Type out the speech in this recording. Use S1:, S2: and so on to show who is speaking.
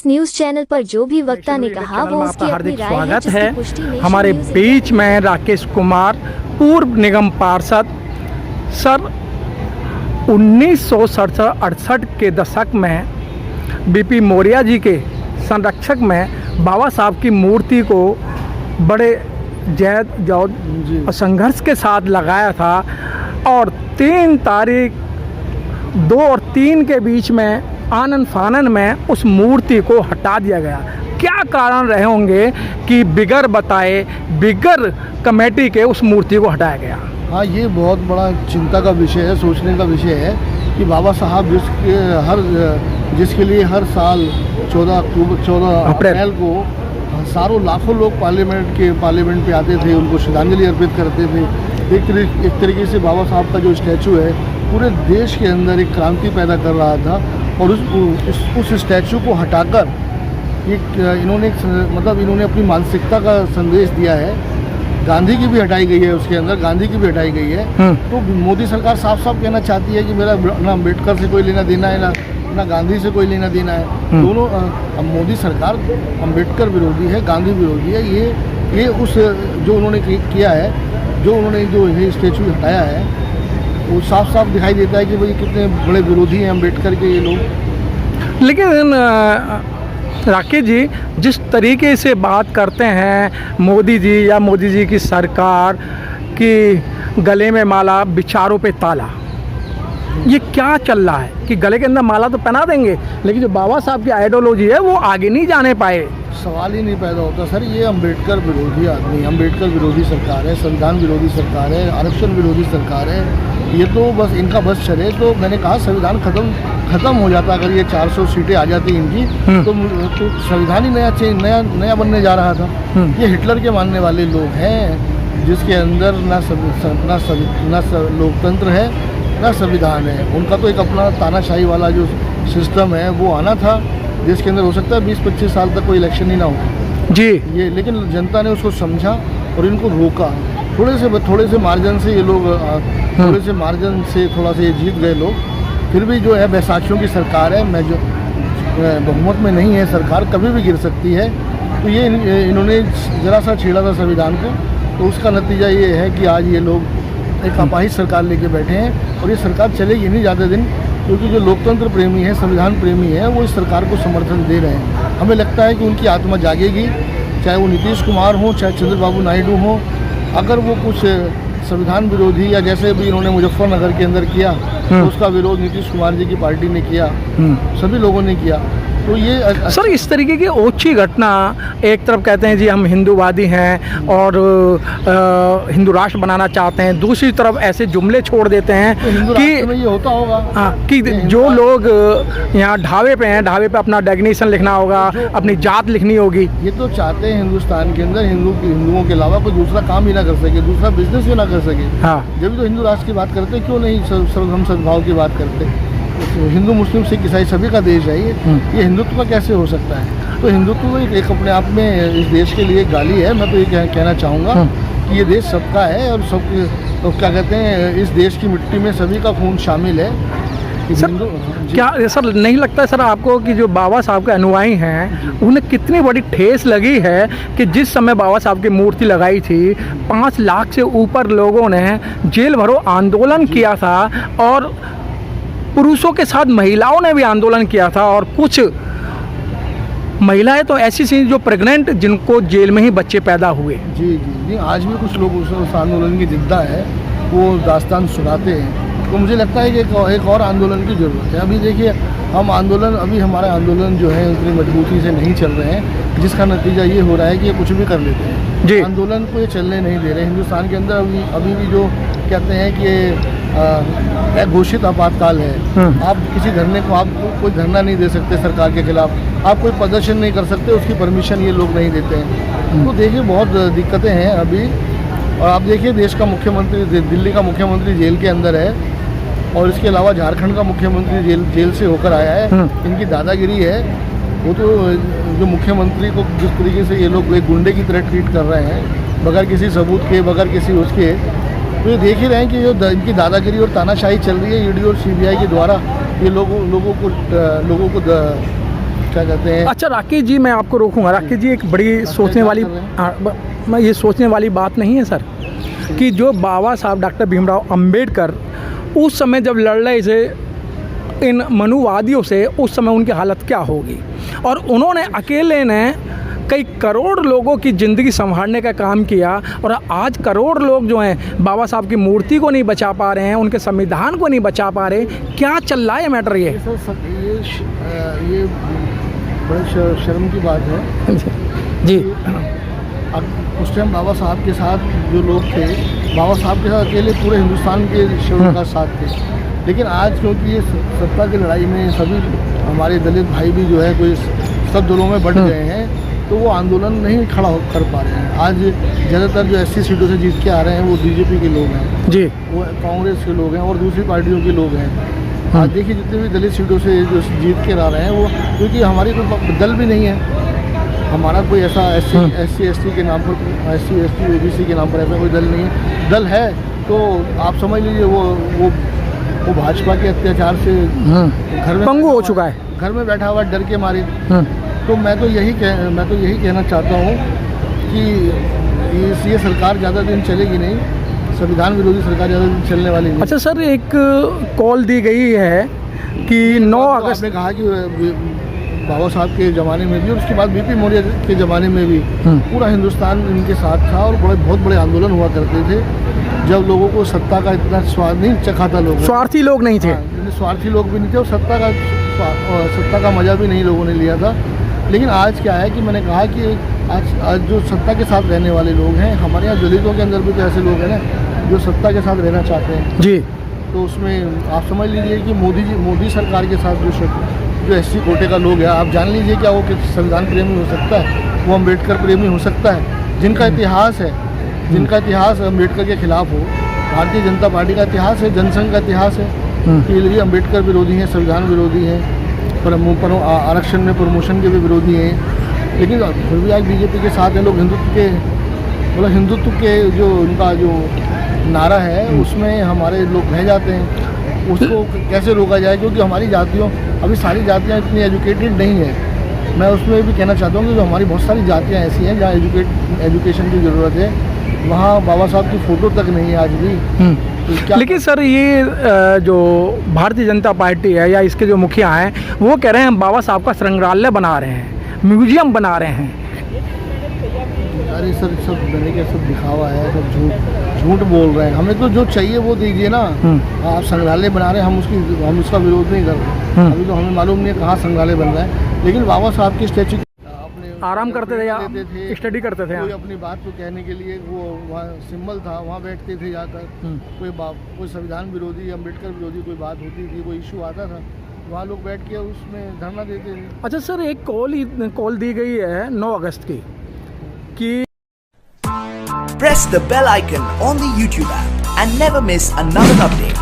S1: News channel पर जो भी वक्ता ने कहा वो उसकी अपनी राय है,
S2: स्वागत
S1: जिसकी
S2: है
S1: पुष्टि नेशन
S2: हमारे
S1: न्यूज़
S2: बीच में राकेश कुमार, पूर्व निगम पार्षद। सर, 1967-68 के दशक में बीपी मौर्य जी के संरक्षक में बाबा साहब की मूर्ति को बड़े जद संघर्ष के साथ लगाया था और 3 तारीख 2 और 3 के बीच में आनन फानन में उस मूर्ति को हटा दिया गया। क्या कारण रहे होंगे कि बिगर बताए, बिगर कमेटी के उस मूर्ति को हटाया गया?
S3: हाँ, ये बहुत बड़ा चिंता का विषय है, सोचने का विषय है कि बाबा साहब जिसके लिए हर साल 14 अप्रैल को हज़ारों लाखों लोग पार्लियामेंट पे आते थे, उनको श्रद्धांजलि अर्पित करते थे। एक तरीके से बाबा साहब का जो स्टैचू है पूरे देश के अंदर एक क्रांति पैदा कर रहा था और उस स्टैचू को हटाकर इन्होंने अपनी मानसिकता का संदेश दिया है। गांधी की भी हटाई गई है, उसके अंदर गांधी की भी हटाई गई है। तो मोदी सरकार साफ साफ कहना चाहती है कि मेरा ना अम्बेडकर से कोई लेना देना है, ना गांधी से कोई लेना देना है। दोनों मोदी सरकार अम्बेडकर विरोधी है, गांधी विरोधी है। ये उस जो उन्होंने किया है, जो ये स्टैचू हटाया है, वो साफ साफ दिखाई देता है कि भाई कितने बड़े विरोधी हैं अम्बेडकर के ये लोग।
S2: लेकिन राकेश जी, जिस तरीके से बात करते हैं मोदी जी या मोदी जी की सरकार की गले में माला, विचारों पे ताला, ये क्या चल रहा है कि गले के अंदर माला तो पहना देंगे लेकिन जो बाबा साहब की आइडियोलॉजी है वो आगे नहीं जाने पाए?
S3: सवाल ही नहीं पैदा होता सर। ये अम्बेडकर विरोधी आदमी, अम्बेडकर विरोधी सरकार है, संविधान विरोधी सरकार है, आरक्षण विरोधी सरकार है। ये तो बस इनका बस चले तो मैंने कहा संविधान खत्म हो जाता। अगर ये 400 सीटें आ जाती इनकी तो संविधान ही नया बनने जा रहा था। ये हिटलर के मानने वाले लोग हैं जिसके अंदर ना लोकतंत्र है ना संविधान है। उनका तो एक अपना तानाशाही वाला जो सिस्टम है वो आना था, जिसके अंदर हो सकता है 20-25 साल तक कोई इलेक्शन ही ना हो
S2: जी।
S3: ये लेकिन जनता ने उसको समझा और इनको रोका। थोड़े से मार्जिन से ये लोग थोड़ा सा ये जीत गए लोग। फिर भी जो है बैसाखियों की सरकार है, बहुमत में नहीं है सरकार, कभी भी गिर सकती है। तो ये इन्होंने ज़रा सा छेड़ा था संविधान को, तो उसका नतीजा ये है कि आज ये लोग एक अपाहिज सरकार लेके बैठे हैं और ये सरकार चलेगी नहीं ज़्यादा दिन, क्योंकि जो लोकतंत्र प्रेमी है, संविधान प्रेमी है, वो इस सरकार को समर्थन दे रहे हैं। हमें लगता है कि उनकी आत्मा जागेगी, चाहे वो नीतीश कुमार हो, चाहे चंद्रबाबू नायडू हो। अगर वो कुछ संविधान विरोधी या जैसे भी इन्होंने मुजफ्फरनगर के अंदर किया तो उसका विरोध नीतीश कुमार जी की पार्टी ने किया, सभी लोगों ने किया। तो ये
S2: सर, इस तरीके की ओछी घटना, एक तरफ कहते हैं जी हम हिंदूवादी हैं और हिंदू राष्ट्र बनाना चाहते हैं, दूसरी तरफ ऐसे जुमले छोड़ देते हैं
S3: तो
S2: कि
S3: ये होता होगा।
S2: हाँ, कि जो लोग यहाँ ढाबे पे हैं, ढाबे पे अपना डेफिनेशन लिखना होगा, अपनी जात लिखनी होगी।
S3: ये तो चाहते हैं हिंदुस्तान के अंदर हिंदुओं के अलावा कोई दूसरा काम ही ना कर सके, दूसरा बिजनेस ही ना कर सके।
S2: हाँ,
S3: जब तो हिंदू राष्ट्र की बात करते, क्यों नहीं सर्वधर्म सद्भाव की बात करते? हिंदू मुस्लिम सिख ईसाई सभी का देश है ये हिंदुत्व का कैसे हो सकता है? तो हिंदुत्व एक अपने आप में इस देश के लिए गाली है। मैं तो ये कहना चाहूँगा कि ये देश सबका है और सबके, तो क्या कहते हैं, इस देश की मिट्टी में सभी का खून शामिल है।
S2: क्या सर नहीं लगता है सर आपको कि जो बाबा साहब के अनुयायी हैं उन्हें कितनी बड़ी ठेस लगी है कि जिस समय बाबा साहब की मूर्ति लगाई थी 5 लाख से ऊपर लोगों ने जेल भरो आंदोलन किया था और पुरुषों के साथ महिलाओं ने भी आंदोलन किया था और कुछ महिलाएं तो ऐसी थी जो प्रेग्नेंट, जिनको जेल में ही बच्चे पैदा हुए।
S3: जी, आज भी कुछ लोग उस आंदोलन की जिद्दा है, वो दास्तान सुनाते हैं। तो मुझे लगता है कि एक और आंदोलन की ज़रूरत है। अभी देखिए हमारे आंदोलन जो है उतनी मजबूती से नहीं चल रहे हैं, जिसका नतीजा ये हो रहा है कि ये कुछ भी कर लेते हैं जी। आंदोलन को ये चलने नहीं दे रहे। हिंदुस्तान के अंदर अभी भी जो कहते हैं कि घोषित आपातकाल है। आप किसी धरने को, आप कोई धरना नहीं दे सकते सरकार के खिलाफ, आप कोई प्रदर्शन नहीं कर सकते, उसकी परमिशन ये लोग नहीं देते हैं। तो देखिए बहुत दिक्कतें हैं अभी। और आप देखिए देश का मुख्यमंत्री, दिल्ली का मुख्यमंत्री जेल के अंदर है और इसके अलावा झारखंड का मुख्यमंत्री जेल से होकर आया है। इनकी दादागिरी है। वो तो जो मुख्यमंत्री को जिस तरीके से ये लोग एक गुंडे की तरह ट्रीट कर रहे हैं, बगैर किसी सबूत के, बगैर किसी उसके, तो ये देख ही रहे हैं कि जो इनकी दादागिरी और तानाशाही चल रही है ईडी और सीबीआई के द्वारा। ये लोगों को क्या कहते हैं।
S2: अच्छा राकेश जी, मैं आपको रोकूंगा। राकेश जी, एक बड़ी सोचने वाली, मैं ये सोचने वाली बात नहीं है सर कि जो बाबा साहब डॉक्टर भीमराव अंबेडकर उस समय जब लड़ रहे थे इन मनुवादियों से, उस समय उनकी हालत क्या होगी। और उन्होंने अकेले ने कई करोड़ लोगों की ज़िंदगी संभालने का काम किया, और आज करोड़ लोग जो हैं बाबा साहब की मूर्ति को नहीं बचा पा रहे हैं, उनके संविधान को नहीं बचा पा रहे। क्या चल रहा है मैटर ये?
S3: ये बड़े शर्म की बात है
S2: जी।
S3: अब उस टाइम बाबा साहब के साथ जो लोग थे, बाबा साहब के साथ अकेले पूरे हिंदुस्तान के शिवों का साथ थे। लेकिन आज क्योंकि ये सत्ता की लड़ाई में सभी हमारे दलित भाई भी जो है कोई सब दलों में बढ़ गए हैं, तो वो आंदोलन नहीं खड़ा कर पा रहे हैं। आज ज़्यादातर जो 80 सीटों से जीत के आ रहे हैं वो बीजेपी के लोग हैं
S2: जी,
S3: वो कांग्रेस के लोग हैं और दूसरी पार्टियों के लोग हैं। आज देखिए जितने भी दलित सीटों से जो जीत के आ रहे हैं वो, क्योंकि हमारी कोई दल भी नहीं है, हमारा कोई ऐसा SC ST के नाम पर, SC ST OBC के नाम पर ऐसा कोई दल नहीं है। दल है तो आप समझ लीजिए वो भाजपा के अत्याचार से घर में
S2: पंगु हो चुका है,
S3: घर में बैठा हुआ डर के मारे। तो मैं तो यही कहना चाहता हूँ कि ये सरकार ज़्यादा दिन चलेगी नहीं, संविधान विरोधी सरकार ज़्यादा दिन चलने वाली नहीं।
S2: अच्छा सर, एक कॉल दी गई है कि 9 अगस्त
S3: आपने कहा कि बाबा साहब के ज़माने में भी और उसके बाद BP मौर्य के ज़माने में भी पूरा हिंदुस्तान इनके साथ था और बहुत बड़े आंदोलन हुआ करते थे जब लोगों को सत्ता का इतना स्वाद नहीं चखा था। लोग
S2: स्वार्थी लोग नहीं थे,
S3: स्वार्थी लोग भी नहीं थे और सत्ता का मज़ा भी नहीं लोगों ने लिया था। लेकिन आज क्या है कि मैंने कहा कि आज जो सत्ता के साथ रहने वाले लोग हैं, हमारे यहाँ दलितों के अंदर भी तो ऐसे लोग हैं ना जो सत्ता के साथ रहना चाहते हैं
S2: जी।
S3: तो उसमें आप समझ लीजिए कि मोदी सरकार के साथ जो SC कोटे का लोग है, आप जान लीजिए क्या वो संविधान प्रेमी हो सकता है, वो अम्बेडकर प्रेमी हो सकता है, जिनका इतिहास अम्बेडकर के खिलाफ हो। भारतीय जनता पार्टी का इतिहास है, जनसंघ का इतिहास है कि ये अम्बेडकर विरोधी हैं, संविधान विरोधी हैं, पर आरक्षण में प्रमोशन के भी विरोधी हैं। लेकिन फिर भी आज बीजेपी के साथ हैं लोग। हिंदुत्व के जो उनका जो नारा है उसमें हमारे लोग रह जाते हैं। उसको कैसे रोका जाए, क्योंकि हमारी जातियों, अभी सारी जातियाँ इतनी एजुकेटेड नहीं है। मैं उसमें भी कहना चाहता हूँ कि जो हमारी बहुत सारी जातियाँ ऐसी हैं जहाँ एजुकेशन की ज़रूरत है, वहाँ बाबा साहब की फ़ोटो तक नहीं है आज भी। तो
S2: लेकिन सर ये जो भारतीय जनता पार्टी है या इसके जो मुखिया हैं वो कह रहे हैं हम बाबा साहब का संग्रहालय बना रहे हैं, म्यूजियम बना रहे हैं।
S3: अरे सर सब बने के सब दिखावा है, सब झूठ बोल रहे हैं। हमें तो जो चाहिए वो दीजिए ना। आप संग्रहालय बना रहे हैं, हम उसका विरोध नहीं कर रहे। अभी तो हमें मालूम नहीं है कहाँ संग्रहालय बन रहा है, लेकिन बाबा साहब की स्टैचू
S2: आराम करते थे या स्टडी करते थे,
S3: कोई अपनी बात को कहने के लिए वो वहाँ सिंबल था, वहाँ बैठते थे जाकर। कोई संविधान विरोधी, अम्बेडकर विरोधी कोई बात होती थी, कोई इशू आता था, वहाँ लोग बैठ के उसमें धरना देते थे।
S2: अच्छा सर, एक कॉल दी गई है 9 अगस्त की कि
S4: press the bell icon on the YouTube app and never miss another update.